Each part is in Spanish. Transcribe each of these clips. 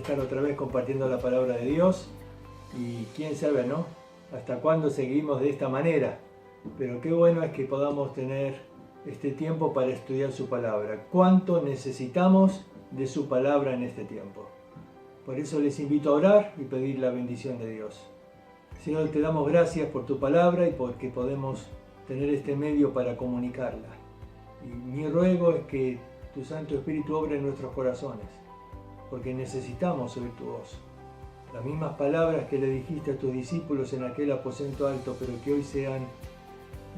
estar otra vez compartiendo la palabra de Dios y quién sabe, ¿no? Hasta cuándo seguimos de esta manera. Pero qué bueno es que podamos tener este tiempo para estudiar su palabra. ¿Cuánto necesitamos de su palabra en este tiempo? Por eso les invito a orar y pedir la bendición de Dios. Señor, te damos gracias por tu palabra y porque podemos tener este medio para comunicarla. Y mi ruego es que tu Santo Espíritu obre en nuestros corazones, porque necesitamos oír tu voz. Las mismas palabras que le dijiste a tus discípulos en aquel aposento alto, pero que hoy sean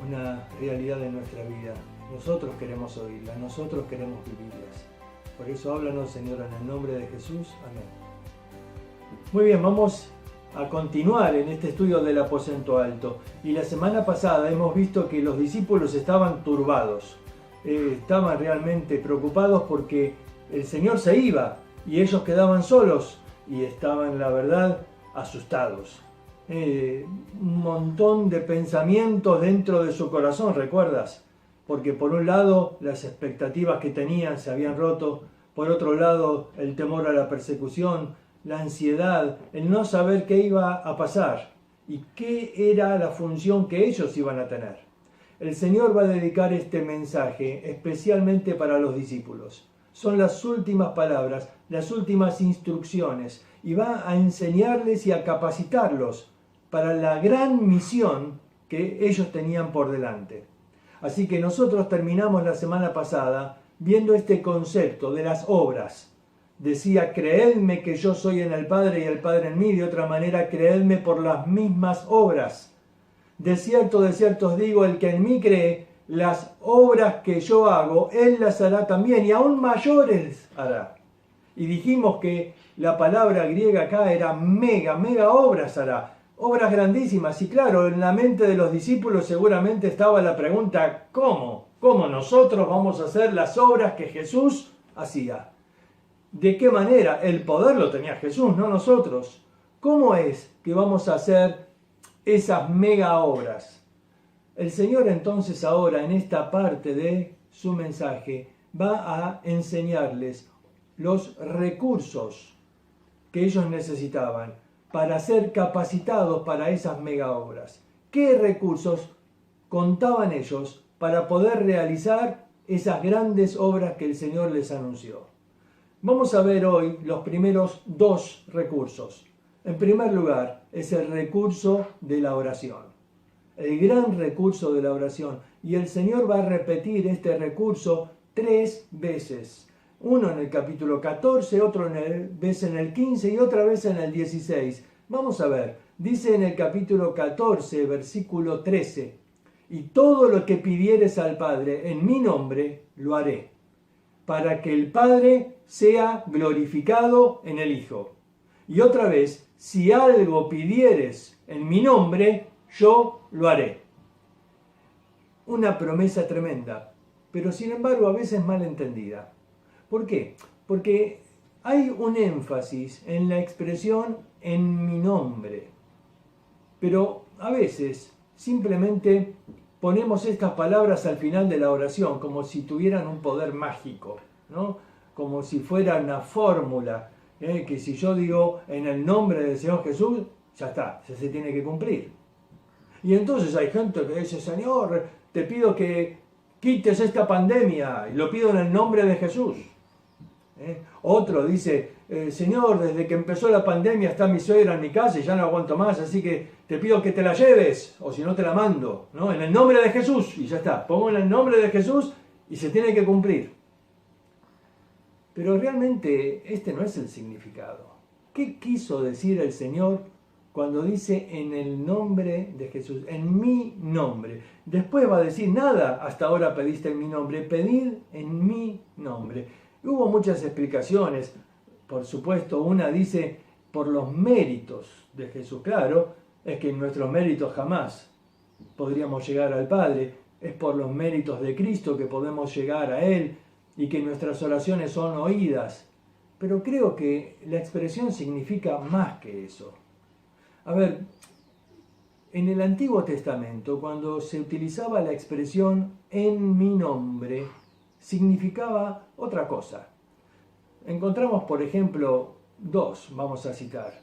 una realidad en nuestra vida. Nosotros queremos oírlas, nosotros queremos vivirlas. Por eso háblanos, Señor, en el nombre de Jesús. Amén. Muy bien, vamos a continuar en este estudio del aposento alto. Y la semana pasada hemos visto que los discípulos estaban turbados. Estaban realmente preocupados porque el Señor se iba y ellos quedaban solos y estaban, la verdad, asustados. Un montón de pensamientos dentro de su corazón, ¿recuerdas? Porque por un lado las expectativas que tenían se habían roto, por otro lado el temor a la persecución, la ansiedad, el no saber qué iba a pasar y qué era la función que ellos iban a tener. El Señor va a dedicar este mensaje especialmente para los discípulos. Son las últimas palabras, las últimas instrucciones y va a enseñarles y a capacitarlos para la gran misión que ellos tenían por delante. Así que nosotros terminamos la semana pasada viendo este concepto de las obras. Decía, creedme que yo soy en el Padre y el Padre en mí. De otra manera, creedme por las mismas obras. De cierto os digo, el que en mí cree, las obras que yo hago, él las hará también, y aún mayores hará. Y dijimos que la palabra griega acá era mega obras hará. Obras grandísimas. Y claro, en la mente de los discípulos seguramente estaba la pregunta, ¿cómo? ¿Cómo nosotros vamos a hacer las obras que Jesús hacía? ¿De qué manera? El poder lo tenía Jesús, no nosotros. ¿Cómo es que vamos a hacer esas mega obras? El Señor entonces ahora en esta parte de su mensaje va a enseñarles los recursos que ellos necesitaban para ser capacitados para esas mega obras. ¿Qué recursos contaban ellos para poder realizar esas grandes obras que el Señor les anunció? Vamos a ver hoy los primeros dos recursos. En primer lugar, es el recurso de la oración. El gran recurso de la oración. Y el Señor va a repetir este recurso 3 veces. Uno en el capítulo 14, otra vez en el 15 y otra vez en el 16. Vamos a ver. Dice en el capítulo 14, versículo 13. Y todo lo que pidieres al Padre en mi nombre, lo haré, para que el Padre sea glorificado en el Hijo. Y otra vez, si algo pidieres en mi nombre, yo lo haré. Una promesa tremenda, pero sin embargo a veces mal entendida. ¿Por qué? Porque hay un énfasis en la expresión en mi nombre. Pero a veces simplemente ponemos estas palabras al final de la oración como si tuvieran un poder mágico, ¿no? Como si fuera una fórmula, que si yo digo en el nombre del Señor Jesús, ya está, ya se tiene que cumplir. Y entonces hay gente que dice, Señor, te pido que quites esta pandemia, y lo pido en el nombre de Jesús. Otro dice, Señor, desde que empezó la pandemia está mi suegra en mi casa y ya no aguanto más, así que te pido que te la lleves, o si no te la mando, ¿no? En el nombre de Jesús, y ya está, pongo en el nombre de Jesús y se tiene que cumplir. Pero realmente este no es el significado. ¿Qué quiso decir el Señor cuando dice en el nombre de Jesús? En mi nombre. Después va a decir, nada hasta ahora pediste en mi nombre, pedid en mi nombre. Hubo muchas explicaciones. Por supuesto, una dice por los méritos de Jesús. Claro, es que en nuestros méritos jamás podríamos llegar al Padre. Es por los méritos de Cristo que podemos llegar a Él y que nuestras oraciones son oídas. Pero creo que la expresión significa más que eso. A ver, en el Antiguo Testamento, cuando se utilizaba la expresión en mi nombre, significaba otra cosa. Encontramos, por ejemplo, dos vamos a citar.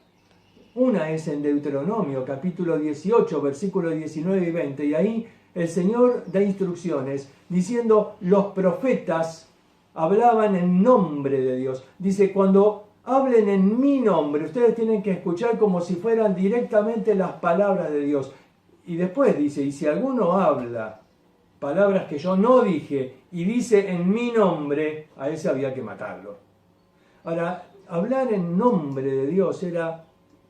Una es en Deuteronomio, capítulo 18, versículos 19 y 20, y ahí el Señor da instrucciones diciendo, los profetas hablaban en nombre de Dios. Dice, cuando hablen en mi nombre, ustedes tienen que escuchar como si fueran directamente las palabras de Dios. Y después dice, y si alguno habla palabras que yo no dije y dice en mi nombre, a ese había que matarlo. Ahora, hablar en nombre de Dios era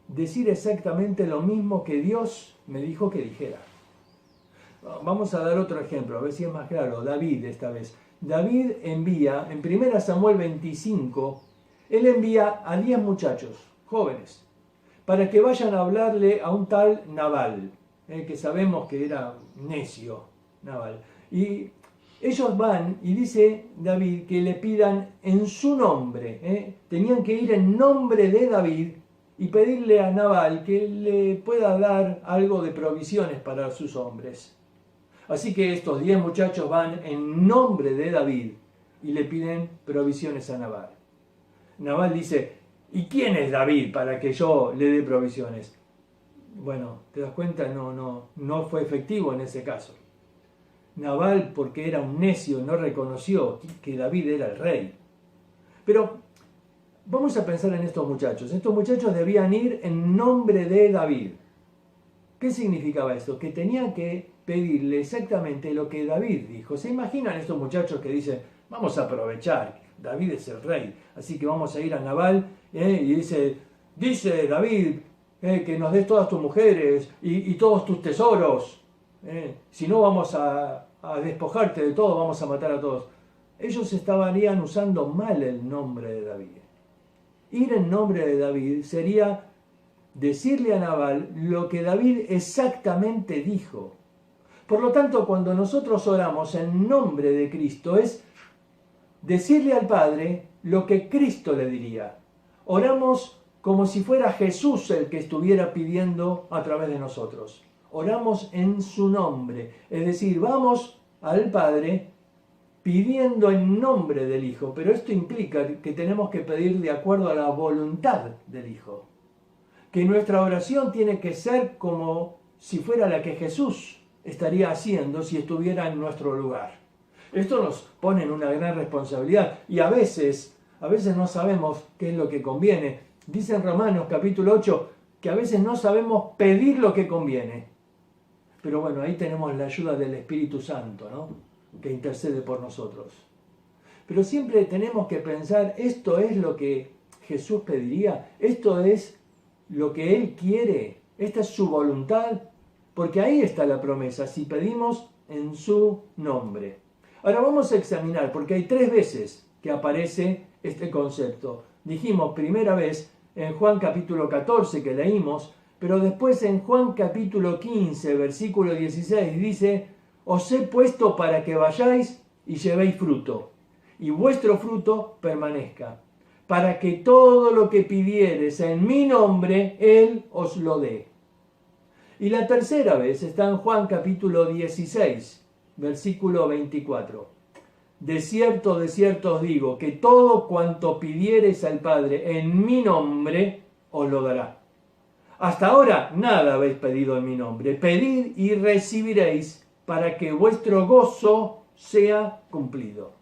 decir exactamente lo mismo que Dios me dijo que dijera. Vamos a dar otro ejemplo, a ver si es más claro. David esta vez. David envía, en 1 Samuel 25, él envía a 10 muchachos, jóvenes, para que vayan a hablarle a un tal Nabal, que sabemos que era necio, Nabal. Y ellos van y dice David que le pidan en su nombre, tenían que ir en nombre de David y pedirle a Nabal que le pueda dar algo de provisiones para sus hombres. Así que estos 10 muchachos van en nombre de David y le piden provisiones a Nabal. Nabal dice, ¿y quién es David para que yo le dé provisiones? Bueno, te das cuenta, no fue efectivo en ese caso. Nabal, porque era un necio, no reconoció que David era el rey. Pero vamos a pensar en estos muchachos. Estos muchachos debían ir en nombre de David. ¿Qué significaba esto? Que tenían que pedirle exactamente lo que David dijo. ¿Se imaginan estos muchachos que dicen, vamos a aprovechar, David es el rey, así que vamos a ir a Nabal, y dice David, que nos des todas tus mujeres y todos tus tesoros, si no vamos a despojarte de todo, vamos a matar a todos. Ellos estarían usando mal el nombre de David. Ir en nombre de David sería decirle a Nabal lo que David exactamente dijo. Por lo tanto, cuando nosotros oramos en nombre de Cristo, es decirle al Padre lo que Cristo le diría. Oramos como si fuera Jesús el que estuviera pidiendo a través de nosotros. Oramos en su nombre, es decir, vamos al Padre pidiendo en nombre del Hijo, pero esto implica que tenemos que pedir de acuerdo a la voluntad del Hijo. Que nuestra oración tiene que ser como si fuera la que Jesús estaría haciendo si estuviera en nuestro lugar. Esto nos pone en una gran responsabilidad y a veces no sabemos qué es lo que conviene. Dice en Romanos capítulo 8 que a veces no sabemos pedir lo que conviene. Pero bueno, ahí tenemos la ayuda del Espíritu Santo, ¿no? Que intercede por nosotros. Pero siempre tenemos que pensar, esto es lo que Jesús pediría, esto es lo que Él quiere, esta es su voluntad, porque ahí está la promesa, si pedimos en su nombre. Ahora vamos a examinar, porque hay 3 veces que aparece este concepto. Dijimos primera vez en Juan capítulo 14 que leímos, pero después en Juan capítulo 15, versículo 16 dice, os he puesto para que vayáis y llevéis fruto, y vuestro fruto permanezca, para que todo lo que pidiereis en mi nombre, Él os lo dé. Y la tercera vez está en Juan capítulo 16, versículo 24. De cierto os digo, que todo cuanto pidiereis al Padre en mi nombre, os lo dará. Hasta ahora nada habéis pedido en mi nombre. Pedid y recibiréis, para que vuestro gozo sea cumplido.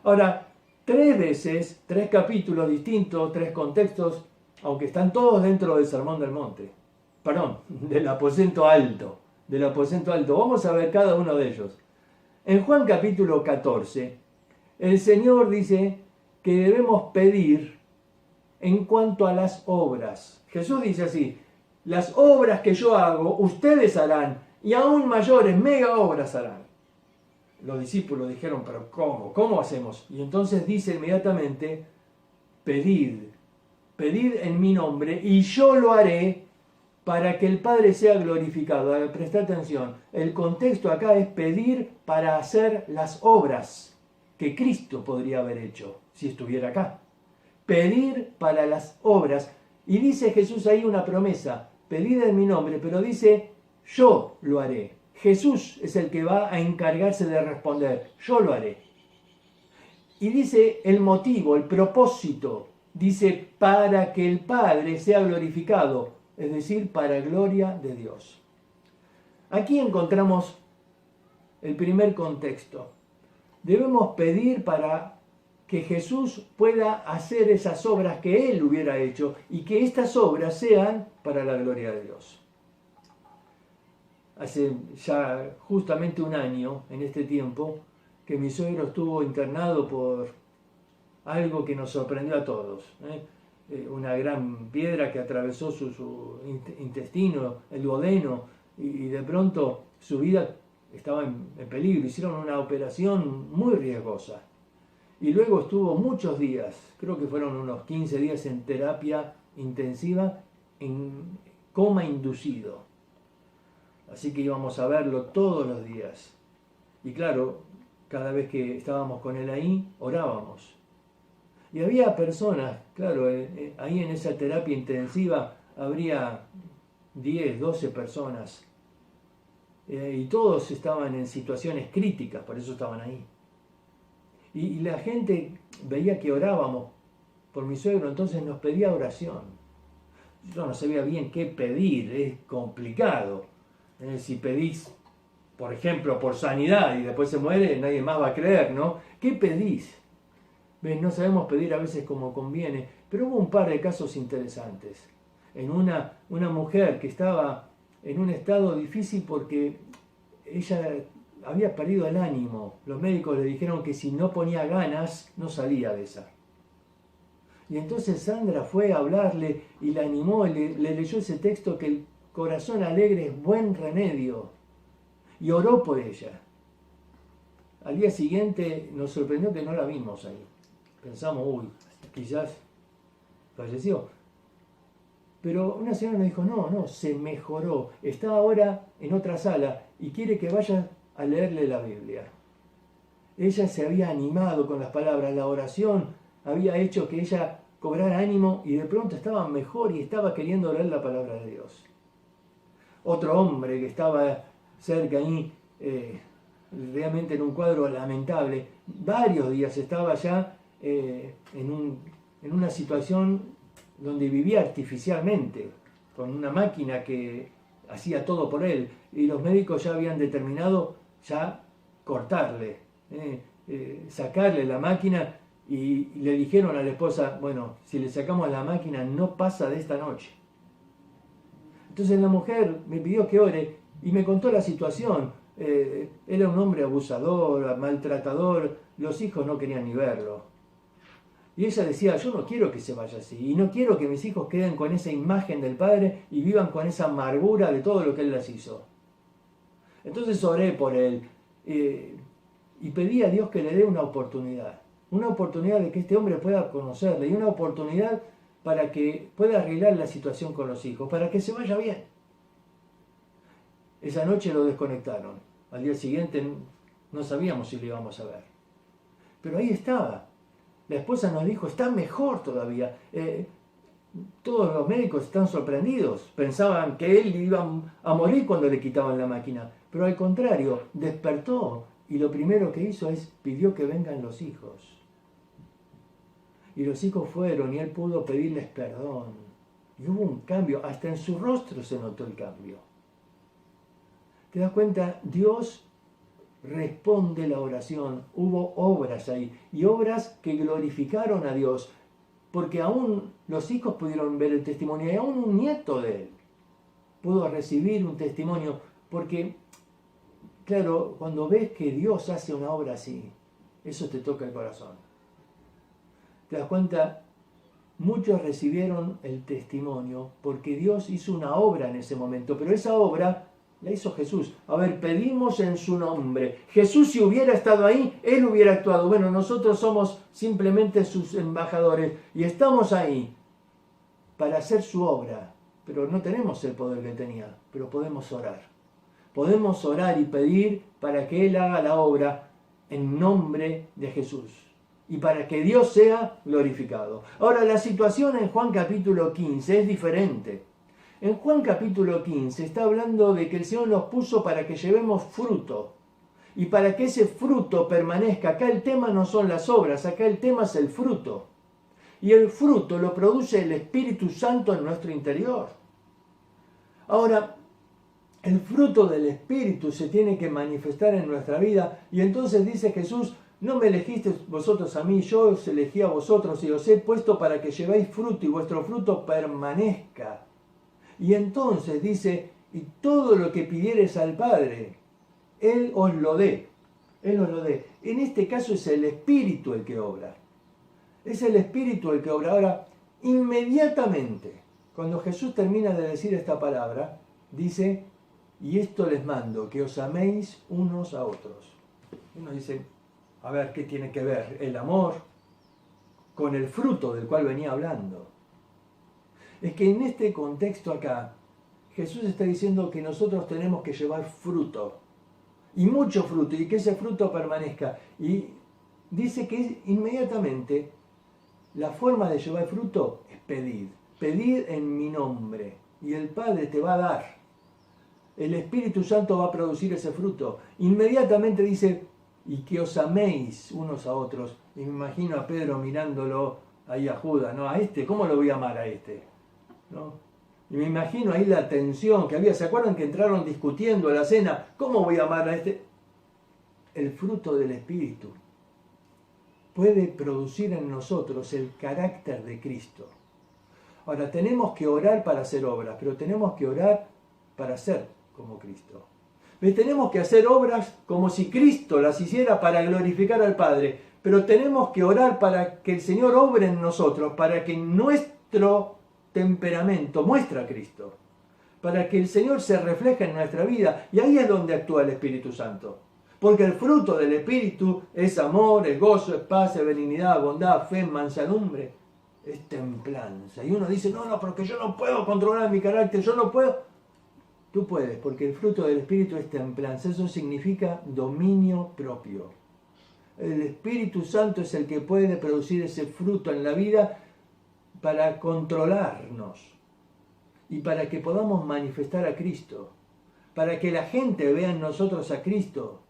Ahora, 3 veces, 3 capítulos distintos, 3 contextos, aunque están todos dentro del Sermón del Monte. Perdón, del aposento alto. Del aposento alto. Vamos a ver cada uno de ellos. En Juan capítulo 14, el Señor dice que debemos pedir en cuanto a las obras. Jesús dice así, las obras que yo hago, ustedes harán, y aún mayores, mega obras harán. Los discípulos dijeron, pero ¿cómo? ¿Cómo hacemos? Y entonces dice inmediatamente, pedid en mi nombre, y yo lo haré para que el Padre sea glorificado. Presta atención, el contexto acá es pedir para hacer las obras que Cristo podría haber hecho si estuviera acá. Pedir para las obras. Y dice Jesús ahí una promesa, pedid en mi nombre, pero dice, yo lo haré. Jesús es el que va a encargarse de responder, yo lo haré. Y dice el motivo, el propósito dice para que el Padre sea glorificado, es decir, para gloria de Dios. Aquí encontramos el primer contexto. Debemos pedir para que Jesús pueda hacer esas obras que Él hubiera hecho y que estas obras sean para la gloria de Dios. Hace ya justamente un año, en este tiempo, que mi suegro estuvo internado por algo que nos sorprendió a todos. Una gran piedra que atravesó su intestino, el duodeno, y de pronto su vida estaba en peligro. Hicieron una operación muy riesgosa. Y luego estuvo muchos días, creo que fueron unos 15 días en terapia intensiva, en coma inducido. Así que íbamos a verlo todos los días. Y claro, cada vez que estábamos con él ahí, orábamos. Y había personas, claro, ahí en esa terapia intensiva habría 10, 12 personas. Y todos estaban en situaciones críticas, por eso estaban ahí. Y la gente veía que orábamos por mi suegro, entonces nos pedía oración. Yo no sabía bien qué pedir, es complicado. Si pedís, por ejemplo, por sanidad y después se muere, nadie más va a creer, ¿no? ¿Qué pedís? ¿Ves? No sabemos pedir a veces como conviene, pero hubo un par de casos interesantes. En una mujer que estaba en un estado difícil porque ella había perdido el ánimo. Los médicos le dijeron que si no ponía ganas, no salía de esa. Y entonces Sandra fue a hablarle y la animó, le leyó ese texto que el corazón alegre es buen remedio. Y oró por ella. Al día siguiente nos sorprendió que no la vimos ahí. Pensamos, uy, quizás falleció. Pero una señora nos dijo, no, se mejoró. Está ahora en otra sala y quiere que vaya a leerle la Biblia. Ella se había animado con las palabras, la oración había hecho que ella cobrara ánimo y de pronto estaba mejor y estaba queriendo leer la palabra de Dios. Otro hombre que estaba cerca ahí, realmente en un cuadro lamentable, varios días estaba ya en una situación donde vivía artificialmente, con una máquina que hacía todo por él, y los médicos ya habían determinado ya cortarle, sacarle la máquina, y le dijeron a la esposa, bueno, si le sacamos la máquina no pasa de esta noche. Entonces la mujer me pidió que ore y me contó la situación. Era un hombre abusador, maltratador, los hijos no querían ni verlo. Y ella decía, yo no quiero que se vaya así, y no quiero que mis hijos queden con esa imagen del Padre y vivan con esa amargura de todo lo que Él les hizo. Entonces oré por él y pedí a Dios que le dé una oportunidad de que este hombre pueda conocerle, y una oportunidad para que pueda arreglar la situación con los hijos, para que se vaya bien. Esa noche lo desconectaron. Al día siguiente no sabíamos si lo íbamos a ver. Pero ahí estaba. La esposa nos dijo, está mejor todavía. Todos los médicos están sorprendidos. Pensaban que él iba a morir cuando le quitaban la máquina. Pero al contrario, despertó y lo primero que hizo es pidió que vengan los hijos. Y los hijos fueron y él pudo pedirles perdón. Y hubo un cambio, hasta en su rostro se notó el cambio. ¿Te das cuenta? Dios responde la oración. Hubo obras ahí, y obras que glorificaron a Dios, porque aún los hijos pudieron ver el testimonio, y aún un nieto de él pudo recibir un testimonio, porque, claro, cuando ves que Dios hace una obra así, eso te toca el corazón. ¿Te das cuenta? Muchos recibieron el testimonio porque Dios hizo una obra en ese momento, pero esa obra la hizo Jesús. A ver, pedimos en su nombre. Jesús, si hubiera estado ahí, Él hubiera actuado. Bueno, nosotros somos simplemente sus embajadores y estamos ahí para hacer su obra, pero no tenemos el poder que tenía, pero podemos orar. Podemos orar y pedir para que Él haga la obra en nombre de Jesús y para que Dios sea glorificado. Ahora, la situación en Juan capítulo 15 es diferente. En Juan capítulo 15 está hablando de que el Señor nos puso para que llevemos fruto y para que ese fruto permanezca. Acá el tema no son las obras, acá el tema es el fruto. Y el fruto lo produce el Espíritu Santo en nuestro interior. Ahora, el fruto del Espíritu se tiene que manifestar en nuestra vida. Y entonces dice Jesús, no me elegisteis vosotros a mí, yo os elegí a vosotros y os he puesto para que llevéis fruto y vuestro fruto permanezca. Y entonces dice, y todo lo que pidiereis al Padre, Él os lo dé. Él os lo dé. En este caso es el Espíritu el que obra. Es el Espíritu el que obra. Ahora, inmediatamente, cuando Jesús termina de decir esta palabra, dice, y esto les mando, que os améis unos a otros. Uno dice, a ver, ¿qué tiene que ver el amor con el fruto del cual venía hablando? Es que en este contexto acá, Jesús está diciendo que nosotros tenemos que llevar fruto, y mucho fruto, y que ese fruto permanezca. Y dice que inmediatamente la forma de llevar fruto es pedir. Pedir en mi nombre, y el Padre te va a dar. El Espíritu Santo va a producir ese fruto. Inmediatamente dice, y que os améis unos a otros. Y me imagino a Pedro mirándolo ahí a Judas, ¿no? A este, ¿cómo lo voy a amar a este? ¿No? Y me imagino ahí la tensión que había. ¿Se acuerdan que entraron discutiendo a la cena? ¿Cómo voy a amar a este? El fruto del Espíritu puede producir en nosotros el carácter de Cristo. Ahora, tenemos que orar para hacer obras, pero tenemos que orar para ser como Cristo. Tenemos que hacer obras como si Cristo las hiciera para glorificar al Padre, pero tenemos que orar para que el Señor obre en nosotros, para que nuestro temperamento muestre a Cristo, para que el Señor se refleje en nuestra vida, y ahí es donde actúa el Espíritu Santo. Porque el fruto del Espíritu es amor, es gozo, es paz, es benignidad, bondad, fe, mansedumbre, es templanza. Y uno dice, no, porque yo no puedo controlar mi carácter, yo no puedo. Tú puedes, porque el fruto del Espíritu es templanza. Eso significa dominio propio. El Espíritu Santo es el que puede producir ese fruto en la vida para controlarnos y para que podamos manifestar a Cristo, para que la gente vea en nosotros a Cristo.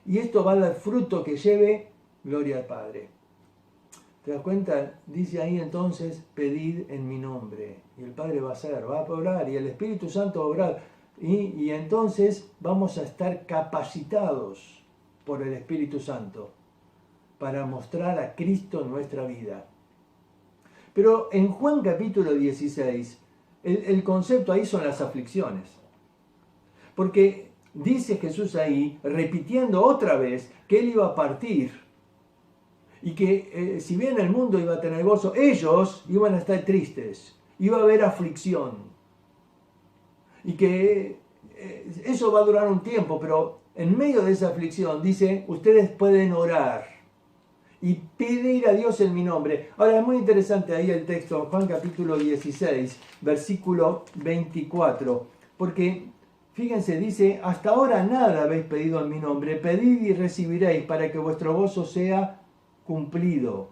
Y esto va a dar fruto que lleve gloria al Padre. ¿Te das cuenta? Dice ahí entonces, pedid en mi nombre. Y el Padre va a hacer, va a obrar, y el Espíritu Santo va a obrar. Y entonces vamos a estar capacitados por el Espíritu Santo para mostrar a Cristo en nuestra vida. Pero en Juan capítulo 16, el concepto ahí son las aflicciones. Porque dice Jesús ahí, repitiendo otra vez, que Él iba a partir y que si bien el mundo iba a tener gozo, ellos iban a estar tristes, iba a haber aflicción. Y que eso va a durar un tiempo, pero en medio de esa aflicción dice, ustedes pueden orar y pedir a Dios en mi nombre. Ahora es muy interesante ahí el texto, Juan capítulo 16, versículo 24, porque fíjense, dice, hasta ahora nada habéis pedido en mi nombre, pedid y recibiréis para que vuestro gozo sea cumplido.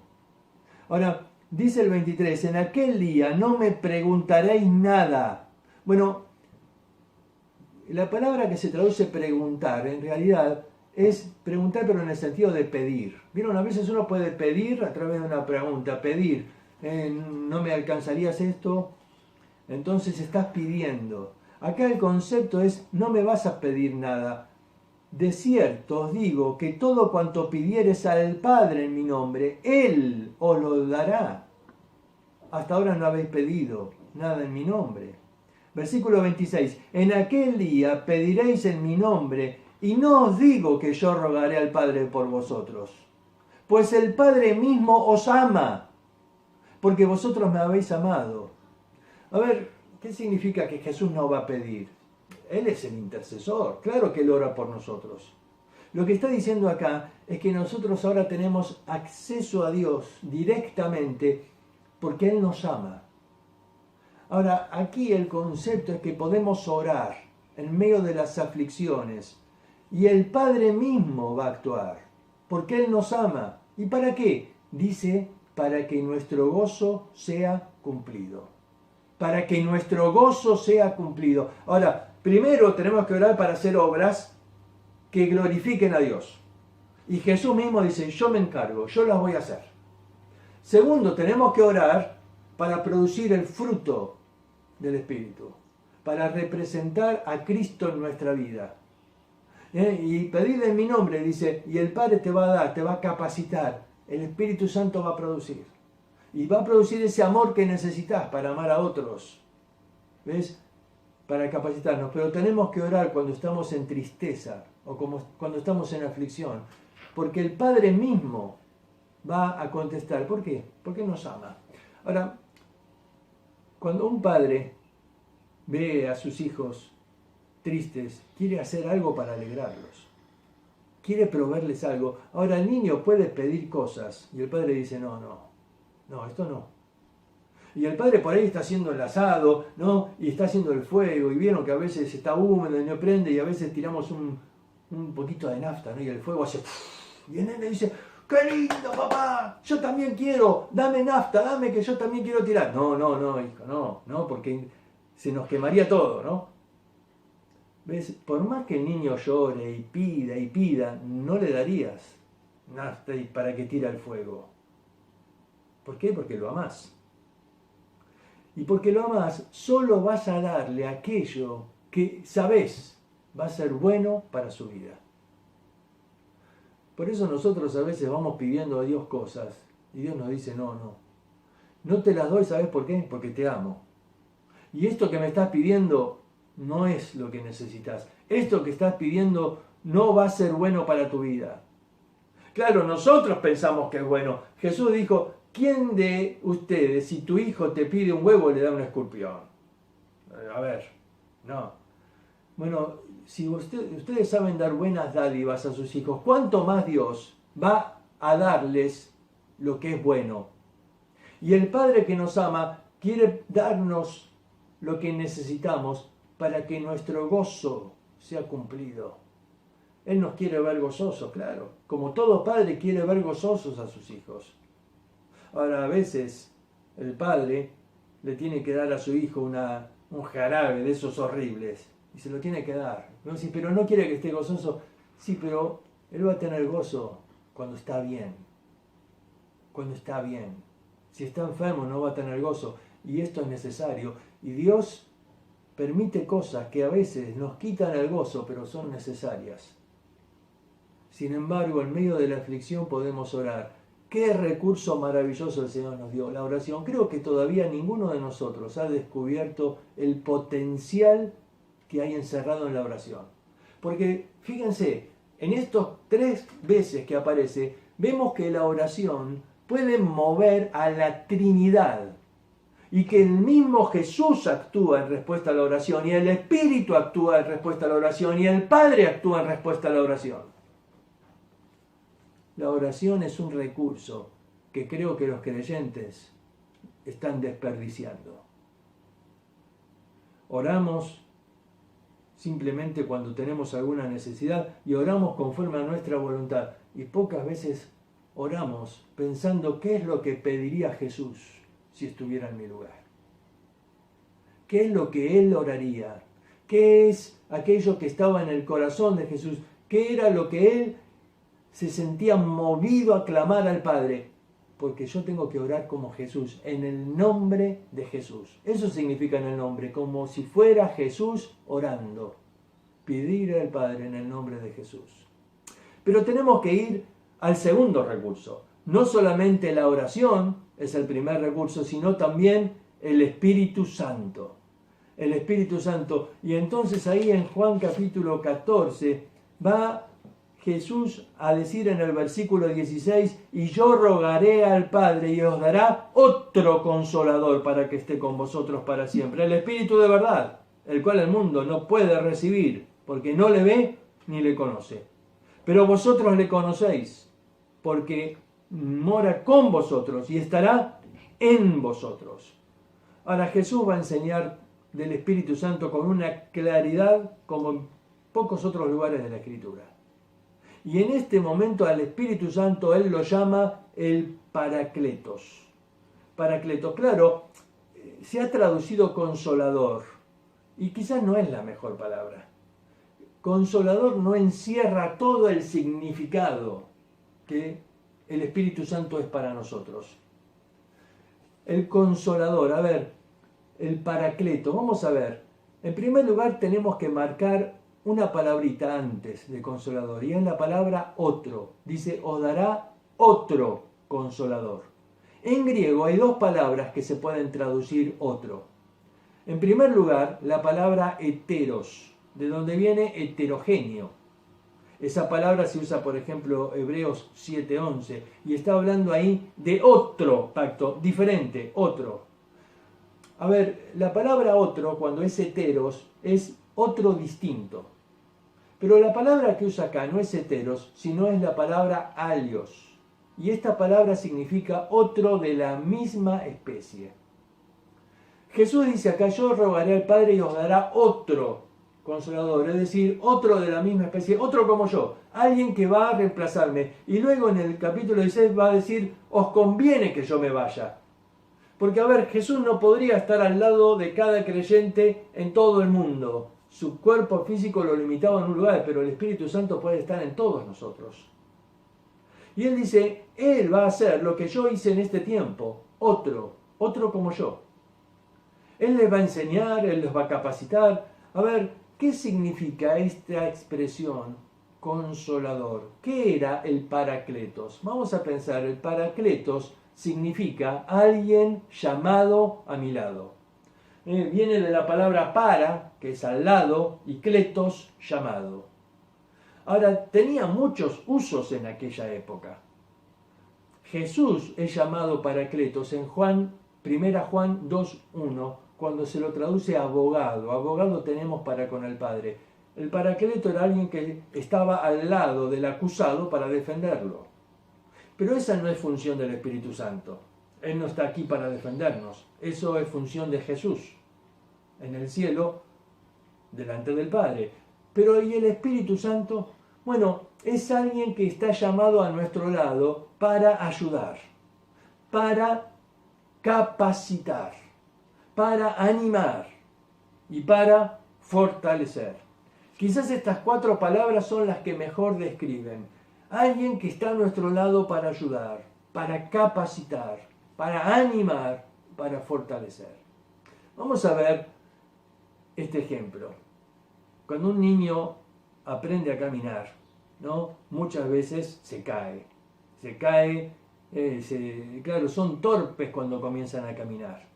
Ahora, dice el 23, en aquel día no me preguntaréis nada. Bueno, la palabra que se traduce preguntar, en realidad, es preguntar pero en el sentido de pedir. ¿Vieron? A veces uno puede pedir a través de una pregunta, pedir, ¿no me alcanzarías esto? Entonces estás pidiendo. Acá el concepto es, no me vas a pedir nada. De cierto os digo que todo cuanto pidieres al Padre en mi nombre, Él os lo dará. Hasta ahora no habéis pedido nada en mi nombre. Versículo 26. En aquel día pediréis en mi nombre, y no os digo que yo rogaré al Padre por vosotros, pues el Padre mismo os ama, porque vosotros me habéis amado. A ver, ¿qué significa que Jesús no va a pedir? Él es el intercesor, claro que Él ora por nosotros. Lo que está diciendo acá es que nosotros ahora tenemos acceso a Dios directamente porque Él nos ama. Ahora, aquí el concepto es que podemos orar en medio de las aflicciones y el Padre mismo va a actuar, porque Él nos ama. ¿Y para qué? Dice, para que nuestro gozo sea cumplido. Para que nuestro gozo sea cumplido. Ahora, primero tenemos que orar para hacer obras que glorifiquen a Dios. Y Jesús mismo dice, yo me encargo, yo las voy a hacer. Segundo, tenemos que orar para producir el fruto del Espíritu, para representar a Cristo en nuestra vida. Y pedid en mi nombre, dice, y el Padre te va a dar, te va a capacitar, el Espíritu Santo va a producir. Y va a producir ese amor que necesitas para amar a otros. ¿Ves? Para capacitarnos. Pero tenemos que orar cuando estamos en tristeza o cuando estamos en aflicción. Porque el Padre mismo va a contestar. ¿Por qué? Porque nos ama. Ahora, cuando un padre ve a sus hijos tristes, quiere hacer algo para alegrarlos. Quiere proveerles algo. Ahora el niño puede pedir cosas y el padre dice, no, esto no. Y el padre por ahí está haciendo el asado, ¿no? Y está haciendo el fuego, y vieron que a veces está húmedo y no prende, y a veces tiramos un poquito de nafta, ¿no? Y el fuego hace... Y el nene dice, ¡qué lindo, papá! Yo también quiero, dame nafta, dame que yo también quiero tirar. No, hijo, no, porque se nos quemaría todo, ¿no? ¿Ves? Por más que el niño llore y pida, no le darías nafta para que tire al fuego. ¿Por qué? Porque lo amás. Y porque lo amás, solo vas a darle aquello que sabés va a ser bueno para su vida. Por eso nosotros a veces vamos pidiendo a Dios cosas y Dios nos dice, no te las doy, ¿sabés por qué? Porque te amo. Y esto que me estás pidiendo no es lo que necesitas. Esto que estás pidiendo no va a ser bueno para tu vida. Claro, nosotros pensamos que es bueno. Jesús dijo, ¿quién de ustedes, si tu hijo te pide un huevo, le da un escorpión? A ver, no. Bueno, si ustedes saben dar buenas dádivas a sus hijos, ¿cuánto más Dios va a darles lo que es bueno? Y el Padre que nos ama quiere darnos lo que necesitamos para que nuestro gozo sea cumplido. Él nos quiere ver gozosos, claro. Como todo padre quiere ver gozosos a sus hijos. Ahora, a veces el padre le tiene que dar a su hijo un jarabe de esos horribles. Y se lo tiene que dar. ¿No? Sí, pero no quiere que esté gozoso. Sí, pero él va a tener gozo cuando está bien. Cuando está bien. Si está enfermo no va a tener gozo. Y esto es necesario. Y Dios permite cosas que a veces nos quitan el gozo, pero son necesarias. Sin embargo, en medio de la aflicción podemos orar. Qué recurso maravilloso el Señor nos dio, la oración. Creo que todavía ninguno de nosotros ha descubierto el potencial que hay encerrado en la oración. Porque, fíjense, en estos 3 veces que aparece, vemos que la oración puede mover a la Trinidad. Y que el mismo Jesús actúa en respuesta a la oración, y el Espíritu actúa en respuesta a la oración, y el Padre actúa en respuesta a la oración. La oración es un recurso que creo que los creyentes están desperdiciando. Oramos simplemente cuando tenemos alguna necesidad y oramos conforme a nuestra voluntad. Y pocas veces oramos pensando qué es lo que pediría Jesús si estuviera en mi lugar. ¿Qué es lo que Él oraría? ¿Qué es aquello que estaba en el corazón de Jesús? ¿Qué era lo que Él se sentía movido a clamar al Padre? Porque yo tengo que orar como Jesús, en el nombre de Jesús. Eso significa en el nombre, como si fuera Jesús orando. Pedir al Padre en el nombre de Jesús. Pero tenemos que ir al segundo recurso. No solamente la oración es el primer recurso, sino también el Espíritu Santo. El Espíritu Santo. Y entonces ahí en Juan capítulo 14 va Jesús a decir en el versículo 16, y yo rogaré al Padre y os dará otro consolador para que esté con vosotros para siempre. El Espíritu de verdad, el cual el mundo no puede recibir, porque no le ve ni le conoce. Pero vosotros le conocéis, porque mora con vosotros y estará en vosotros. Ahora Jesús va a enseñar del Espíritu Santo con una claridad como en pocos otros lugares de la Escritura. Y en este momento al Espíritu Santo Él lo llama el Paracletos. Paracletos, claro, se ha traducido consolador. Y quizás no es la mejor palabra. Consolador no encierra todo el significado que el Espíritu Santo es para nosotros. el consolador. A ver, el paracleto. Vamos a ver. En primer lugar tenemos que marcar una palabrita antes de consolador, y es la palabra otro. Dice, os dará otro consolador. En griego hay dos palabras que se pueden traducir otro. En primer lugar, la palabra heteros, de donde viene heterogéneo. Esa palabra se usa, por ejemplo, Hebreos 7:11, y está hablando ahí de otro pacto, diferente, otro. A ver, la palabra otro, cuando es heteros, es otro distinto. Pero la palabra que usa acá no es heteros, sino es la palabra alios. Y esta palabra significa otro de la misma especie. Jesús dice acá, yo rogaré al Padre y os dará otro consolador, es decir, otro de la misma especie, otro como yo, alguien que va a reemplazarme. Y luego en el capítulo 16 va a decir, os conviene que yo me vaya. Porque, a ver, Jesús no podría estar al lado de cada creyente en todo el mundo. Su cuerpo físico lo limitaba en un lugar, pero el Espíritu Santo puede estar en todos nosotros. Y Él dice, Él va a hacer lo que yo hice en este tiempo, otro como yo. Él les va a enseñar, Él les va a capacitar. A ver, ¿qué significa esta expresión consolador? ¿Qué era el paracletos? Vamos a pensar, el paracletos significa alguien llamado a mi lado. Viene de la palabra para, que es al lado, y kletos, llamado. Ahora, tenía muchos usos en aquella época. Jesús es llamado paracletos en 1 Juan 2:1, cuando se lo traduce abogado. Abogado tenemos para con el Padre. El paracleto era alguien que estaba al lado del acusado para defenderlo. Pero esa no es función del Espíritu Santo. Él no está aquí para defendernos. Eso es función de Jesús, en el cielo, delante del Padre. Pero ¿y el Espíritu Santo? Bueno, es alguien que está llamado a nuestro lado para ayudar, para capacitar, para animar y para fortalecer. Quizás estas 4 palabras son las que mejor describen. Alguien que está a nuestro lado para ayudar, para capacitar, para animar, para fortalecer. Vamos a ver este ejemplo. Cuando un niño aprende a caminar, ¿no? Muchas veces se cae. Claro, son torpes cuando comienzan a caminar.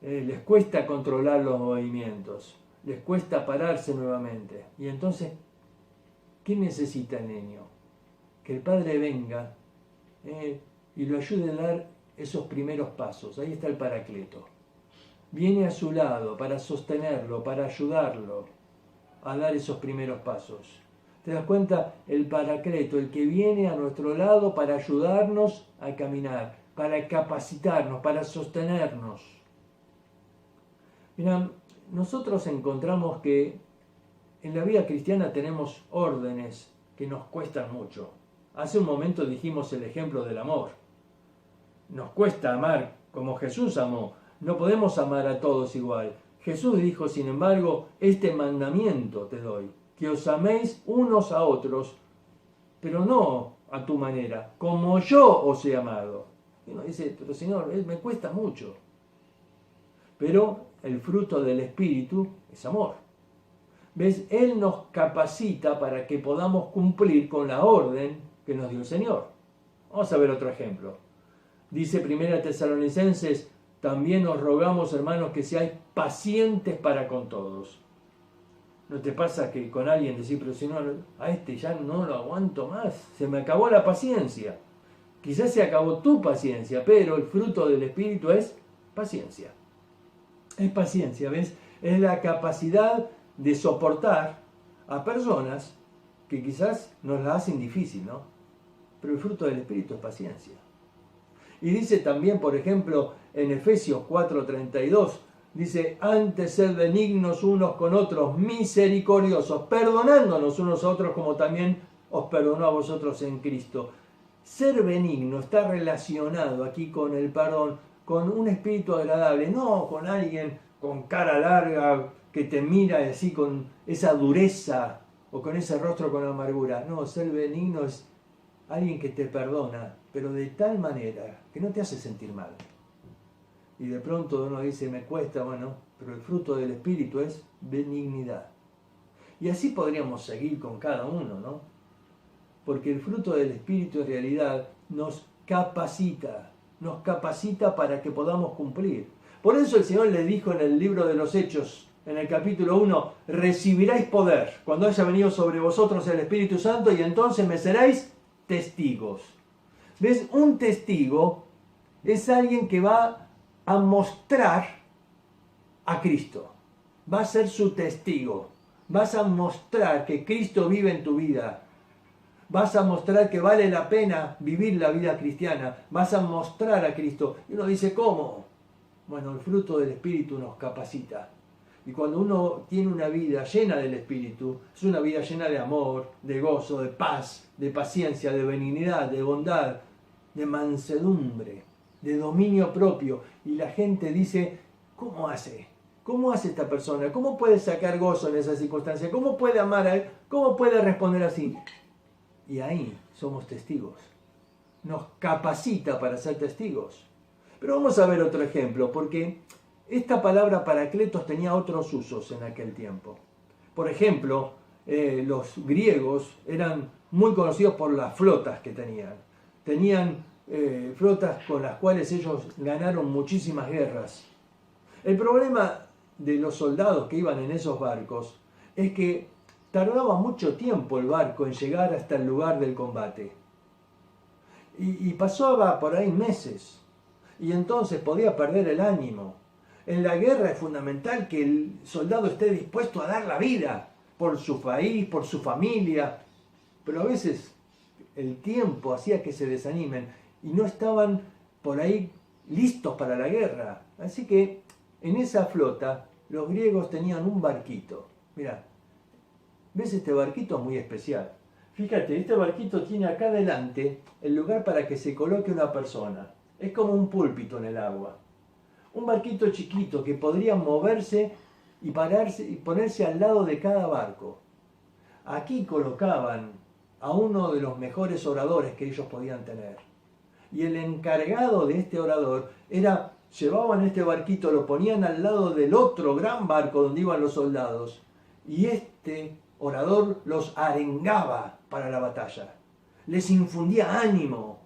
Les cuesta controlar los movimientos, les cuesta pararse nuevamente. Y entonces, ¿qué necesita el niño? Que el padre venga y lo ayude a dar esos primeros pasos. Ahí está el paracleto. Viene a su lado para sostenerlo, para ayudarlo a dar esos primeros pasos. ¿Te das cuenta? El paracleto, el que viene a nuestro lado para ayudarnos a caminar, para capacitarnos, para sostenernos. Mira, nosotros encontramos que en la vida cristiana tenemos órdenes que nos cuestan mucho. Hace un momento dijimos el ejemplo del amor. Nos cuesta amar como Jesús amó. No podemos amar a todos igual. Jesús dijo, sin embargo, este mandamiento te doy, que os améis unos a otros, pero no a tu manera, como yo os he amado. Y uno dice, pero Señor, me cuesta mucho. Pero el fruto del Espíritu es amor. ¿Ves? Él nos capacita para que podamos cumplir con la orden que nos dio el Señor. Vamos a ver otro ejemplo. Dice 1 Tesalonicenses, también os rogamos, hermanos, que seáis pacientes para con todos. ¿No te pasa que con alguien decís, pero si no, a este ya no lo aguanto más, se me acabó la paciencia? Quizás se acabó tu paciencia, pero el fruto del Espíritu es paciencia. Es paciencia, ¿ves? Es la capacidad de soportar a personas que quizás nos la hacen difícil, ¿no? Pero el fruto del Espíritu es paciencia. Y dice también, por ejemplo, en Efesios 4:32, dice, antes sed benignos unos con otros, misericordiosos, perdonándonos unos a otros como también os perdonó a vosotros en Cristo. Ser benigno está relacionado aquí con el perdón, con un espíritu agradable, no con alguien con cara larga que te mira así con esa dureza o con ese rostro con amargura. No, ser benigno es alguien que te perdona, pero de tal manera que no te hace sentir mal. y de pronto uno dice, me cuesta, bueno, pero el fruto del Espíritu es benignidad. Y así podríamos seguir con cada uno, ¿no? Porque el fruto del Espíritu en realidad nos capacita para que podamos cumplir. Por eso el Señor le dijo en el libro de los Hechos, en el capítulo 1, recibiréis poder cuando haya venido sobre vosotros el Espíritu Santo y entonces me seréis testigos. ¿Ves? Un testigo es alguien que va a mostrar a Cristo. Va a ser su testigo. Vas a mostrar que Cristo vive en tu vida. Vas a mostrar que vale la pena vivir la vida cristiana. Vas a mostrar a Cristo. Y uno dice, ¿cómo? Bueno, el fruto del Espíritu nos capacita. Y cuando uno tiene una vida llena del Espíritu, es una vida llena de amor, de gozo, de paz, de paciencia, de benignidad, de bondad, de mansedumbre, de dominio propio. Y la gente dice, ¿cómo hace? ¿Cómo hace esta persona? ¿Cómo puede sacar gozo en esa circunstancia? ¿Cómo puede amar a él? ¿Cómo puede responder así? Y ahí somos testigos. Nos capacita para ser testigos. Pero vamos a ver otro ejemplo, porque esta palabra paracletos tenía otros usos en aquel tiempo. Por ejemplo, los griegos eran muy conocidos por las flotas que tenían. Tenían flotas con las cuales ellos ganaron muchísimas guerras. El problema de los soldados que iban en esos barcos es que tardaba mucho tiempo el barco en llegar hasta el lugar del combate. Y pasaba por ahí meses. Y entonces podía perder el ánimo. En la guerra es fundamental que el soldado esté dispuesto a dar la vida por su país, por su familia. Pero a veces el tiempo hacía que se desanimen y no estaban por ahí listos para la guerra. Así que en esa flota los griegos tenían un barquito. Mirá, ¿ves este barquito? Muy especial. Fíjate, este barquito tiene acá adelante el lugar para que se coloque una persona. Es como un púlpito en el agua. Un barquito chiquito que podría moverse y pararse y ponerse al lado de cada barco. Aquí colocaban a uno de los mejores oradores que ellos podían tener. Y el encargado de este orador llevaban este barquito, lo ponían al lado del otro gran barco donde iban los soldados. Y este orador los arengaba para la batalla. Les infundía ánimo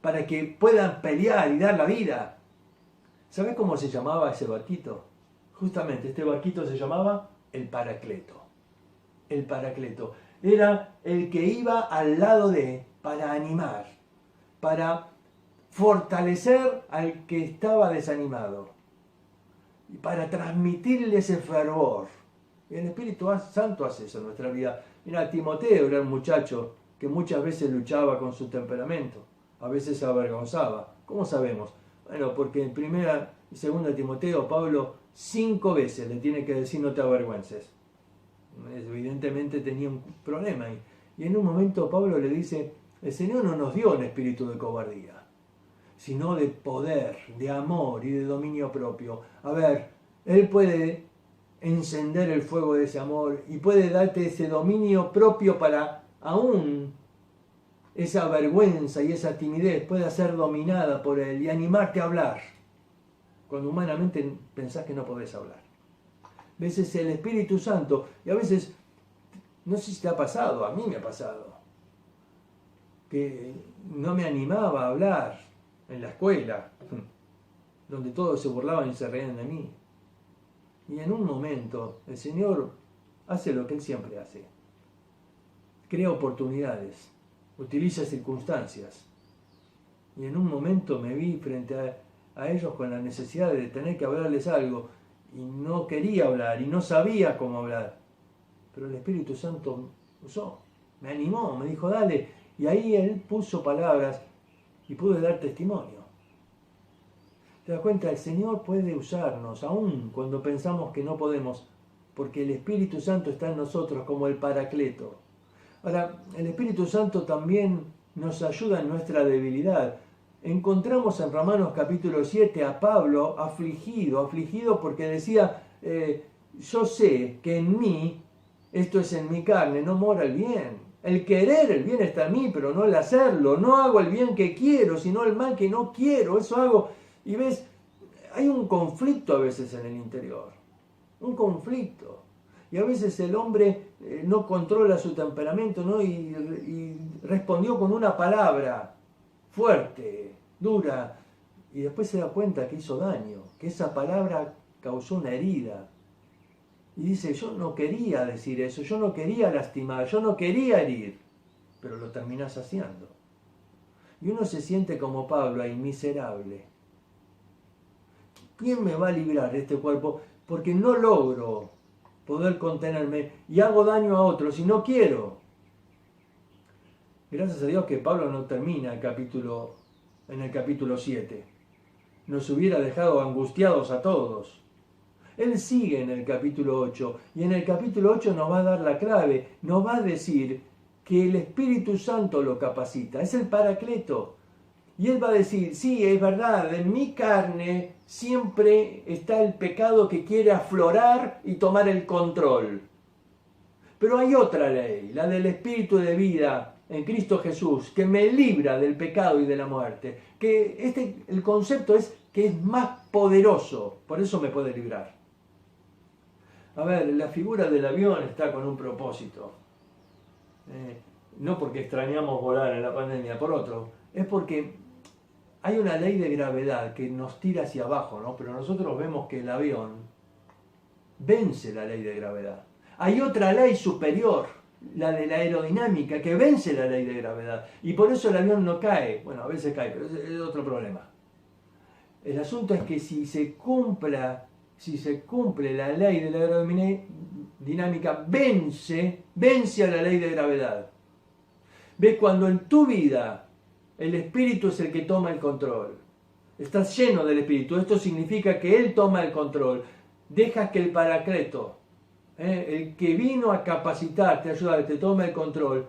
para que puedan pelear y dar la vida. ¿Sabes cómo se llamaba ese barquito? Justamente este barquito se llamaba el Paracleto. El Paracleto. Era el que iba al lado para animar, para fortalecer al que estaba desanimado y para transmitirle ese fervor. Y el Espíritu Santo hace eso en nuestra vida. Mira, Timoteo era un muchacho que muchas veces luchaba con su temperamento, a veces se avergonzaba. ¿Cómo sabemos? Bueno, porque en 1 y 2 Timoteo, Pablo 5 veces le tiene que decir no te avergüences. Evidentemente tenía un problema ahí. Y en un momento Pablo le dice, el Señor no nos dio un espíritu de cobardía, sino de poder, de amor y de dominio propio. A ver, Él puede encender el fuego de ese amor y puede darte ese dominio propio para aún esa vergüenza y esa timidez pueda ser dominada por Él y animarte a hablar cuando humanamente pensás que no podés hablar. A veces el Espíritu Santo, y a veces, no sé si te ha pasado, a mí me ha pasado, que no me animaba a hablar en la escuela, donde todos se burlaban y se reían de mí. Y en un momento el Señor hace lo que Él siempre hace. Crea oportunidades, utiliza circunstancias. Y en un momento me vi frente a ellos con la necesidad de tener que hablarles algo. Y no quería hablar y no sabía cómo hablar. Pero el Espíritu Santo usó, me animó, me dijo dale. Y ahí Él puso palabras y pude dar testimonio. ¿Te das cuenta? El Señor puede usarnos, aun cuando pensamos que no podemos, porque el Espíritu Santo está en nosotros como el Paracleto. Ahora, el Espíritu Santo también nos ayuda en nuestra debilidad. Encontramos en Romanos capítulo 7 a Pablo afligido porque decía, yo sé que en mí, esto es en mi carne, no mora el bien. El querer el bien está en mí, pero no el hacerlo. No hago el bien que quiero, sino el mal que no quiero. Eso hago. Y ves, hay un conflicto a veces en el interior, un conflicto. Y a veces el hombre no controla su temperamento, ¿no? Y respondió con una palabra fuerte, dura, y después se da cuenta que hizo daño, que esa palabra causó una herida. Y dice, yo no quería decir eso, yo no quería lastimar, yo no quería herir, pero lo terminás haciendo. Y uno se siente como Pablo ahí, miserable. ¿Quién me va a librar de este cuerpo? Porque no logro poder contenerme y hago daño a otros y no quiero. Gracias a Dios que Pablo no termina en el capítulo 7. Nos hubiera dejado angustiados a todos. Él sigue en el capítulo 8 y en el capítulo 8 nos va a dar la clave, nos va a decir que el Espíritu Santo lo capacita, es el Paracleto. Y él va a decir, sí, es verdad, en mi carne siempre está el pecado que quiere aflorar y tomar el control. Pero hay otra ley, la del Espíritu de vida en Cristo Jesús, que me libra del pecado y de la muerte. Que el concepto es que es más poderoso, por eso me puede librar. A ver, la figura del avión está con un propósito. No porque extrañamos volar en la pandemia, por otro, es porque hay una ley de gravedad que nos tira hacia abajo, ¿no? Pero nosotros vemos que el avión vence la ley de gravedad. Hay otra ley superior, la de la aerodinámica, que vence la ley de gravedad. Y por eso el avión no cae. Bueno, a veces cae, pero es otro problema. El asunto es que si se cumple la ley de la aerodinámica, vence a la ley de gravedad. ¿Ves? Cuando en tu vida el Espíritu es el que toma el control, estás lleno del Espíritu, esto significa que Él toma el control, dejas que el Paracleto, el que vino a capacitarte, a ayudarte, tome el control,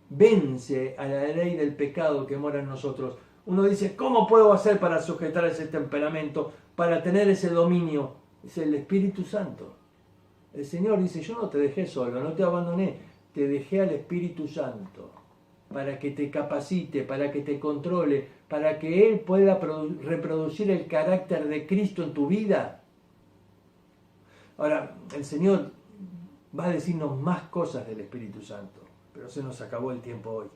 vence a la ley del pecado que mora en nosotros. Uno dice, ¿cómo puedo hacer para sujetar ese temperamento, para tener ese dominio? Es el Espíritu Santo. El Señor dice, yo no te dejé solo, no te abandoné, te dejé al Espíritu Santo para que te capacite, para que te controle, para que Él pueda reproducir el carácter de Cristo en tu vida. Ahora, el Señor va a decirnos más cosas del Espíritu Santo, pero se nos acabó el tiempo hoy.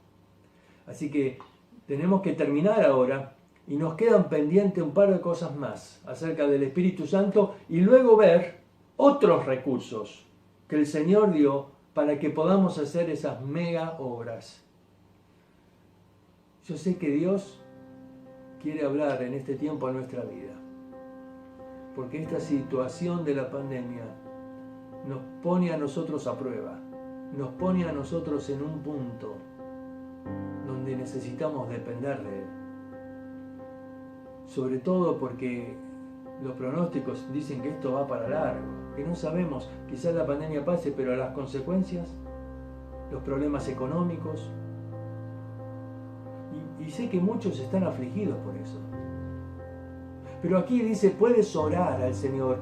Así que tenemos que terminar ahora y nos quedan pendientes un par de cosas más acerca del Espíritu Santo y luego ver otros recursos que el Señor dio para que podamos hacer esas mega obras. Yo sé que Dios quiere hablar en este tiempo a nuestra vida, porque esta situación de la pandemia nos pone a nosotros a prueba, nos pone a nosotros en un punto donde necesitamos depender de Él. Sobre todo porque los pronósticos dicen que esto va para largo, que no sabemos, quizás la pandemia pase, pero las consecuencias, los problemas económicos, y sé que muchos están afligidos por eso. Pero aquí dice, puedes orar al Señor,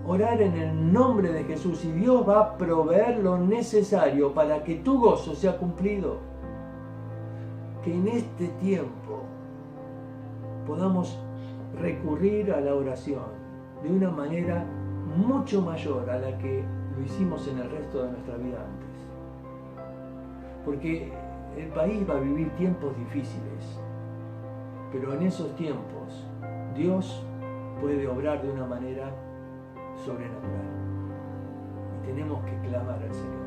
orar en el nombre de Jesús, y Dios va a proveer lo necesario para que tu gozo sea cumplido. Que en este tiempo podamos recurrir a la oración de una manera mucho mayor a la que lo hicimos en el resto de nuestra vida antes. Porque el país va a vivir tiempos difíciles, pero en esos tiempos Dios puede obrar de una manera sobrenatural. Y tenemos que clamar al Señor,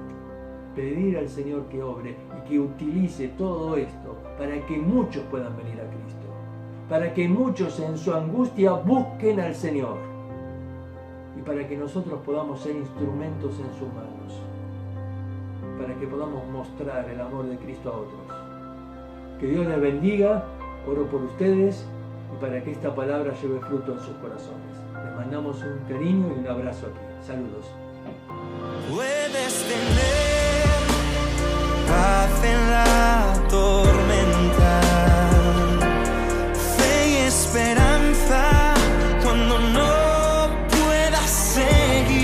pedir al Señor que obre y que utilice todo esto para que muchos puedan venir a Cristo, para que muchos en su angustia busquen al Señor y para que nosotros podamos ser instrumentos en sus manos, para que podamos mostrar el amor de Cristo a otros. Que Dios les bendiga, oro por ustedes y para que esta palabra lleve fruto en sus corazones. Les mandamos un cariño y un abrazo aquí. Saludos. Puedes tener paz en la tormenta, fe y esperanza cuando no puedas seguir,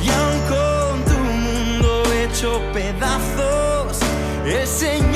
y aun con tu mundo hecho pedazos, el Señor